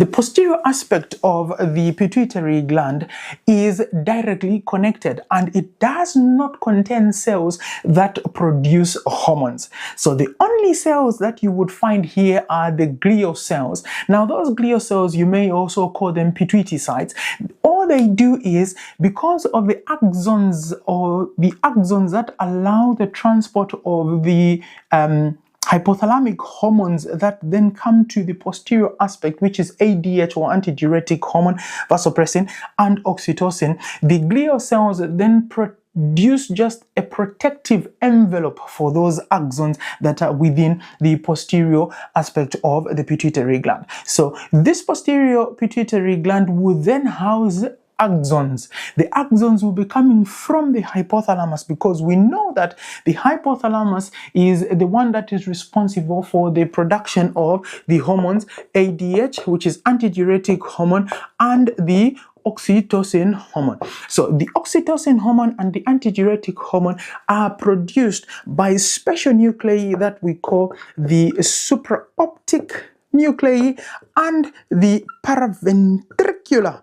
The posterior aspect of the pituitary gland is directly connected, and it does not contain cells that produce hormones. So the only cells that you would find here are the glial cells. Now those glial cells, you may also call them pituitary. All they do is, because of the axons that allow the transport of the hypothalamic hormones that then come to the posterior aspect, which is ADH or antidiuretic hormone, vasopressin, and oxytocin, the glial cells then produce just a protective envelope for those axons that are within the posterior aspect of the pituitary gland. So this posterior pituitary gland will then house axons. The axons will be coming from the hypothalamus, because we know that the hypothalamus is the one that is responsible for the production of the hormones ADH, which is antidiuretic hormone, and the oxytocin hormone. So the oxytocin hormone and the antidiuretic hormone are produced by special nuclei that we call the supraoptic nuclei and the paraventricular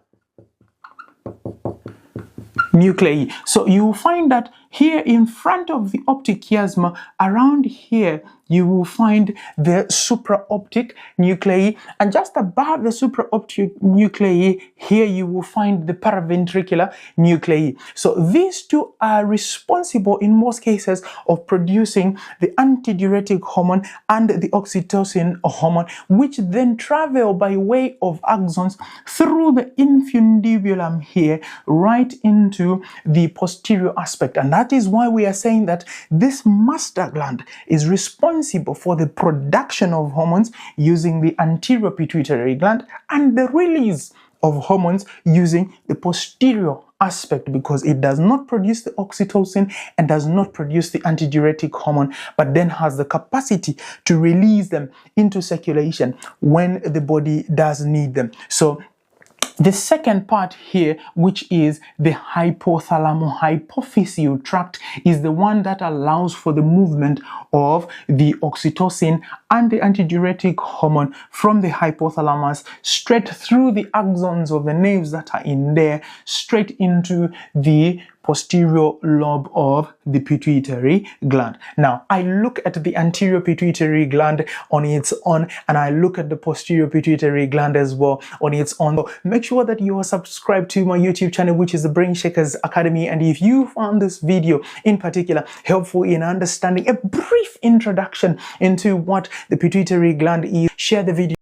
nuclei. So you will find that here in front of the optic chiasma, around here, you will find the supraoptic nuclei, and just above the supraoptic nuclei, here you will find the paraventricular nuclei. So these two are responsible in most cases of producing the antidiuretic hormone and the oxytocin hormone, which then travel by way of axons through the infundibulum here right into the posterior aspect. And that is why we are saying that this master gland is responsible for the production of hormones using the anterior pituitary gland and the release of hormones using the posterior aspect, because it does not produce the oxytocin and does not produce the antidiuretic hormone, but then has the capacity to release them into circulation when the body does need them. So the second part here, which is the hypothalamo-hypophyseal tract, is the one that allows for the movement of the oxytocin and the antidiuretic hormone from the hypothalamus straight through the axons of the nerves that are in there, straight into the posterior lobe of the pituitary gland. Now, I look at the anterior pituitary gland on its own, and I look at the posterior pituitary gland as well on its own. So make sure that you are subscribed to my YouTube channel, which is the Brain Shakers Academy. And if you found this video in particular helpful in understanding a brief introduction into what the pituitary gland is, share the video